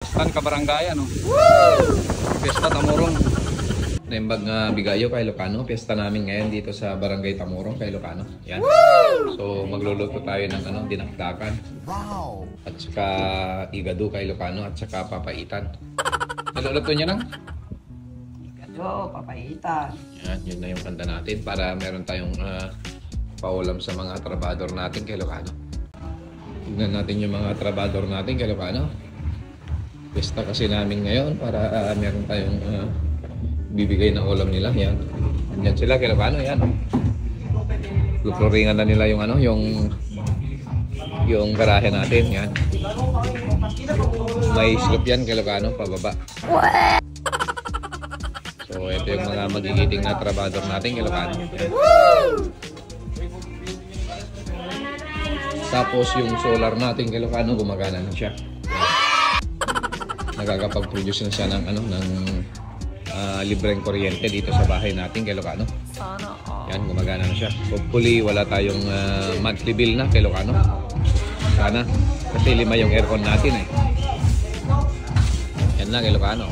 Piyestan Kabarangay, ano? Piyesta Tamurong. Naimbag nga bigayo kay Ilocano. Piyesta namin ngayon dito sa Barangay Tamurong kay Ilocano. Yan. So magluluto tayo ng dinakdakan. Wow! At saka igado kay Ilocano at saka papaitan. Naluluto niya nang? Igado, papaitan. Yan, yun na yung kanta natin para meron tayong paulam sa mga trabador natin kay Ilocano. Tignan natin yung mga trabador natin kay Ilocano. Piyesta kasi namin ngayon para meron tayong bibigay ng ulam nila. Yan. Yan sila kay Ilocano, yan. Lupluringan na nila yung yung garahe natin, yan. May slope yan kay Ilocano, pababa. So ito yung mga magigiting na trabador natin kay Ilocano. Yan. Tapos yung solar natin kay Ilocano gumagana na siya. Nagkakapag-produce na siya ng libreng kuryente dito sa bahay natin kay Ilocano. Yan, gumagana na siya. Hopefully wala tayong monthly bill na kay Ilocano. Sana kasi 5 yung aircon natin eh. Yan lang kay Ilocano.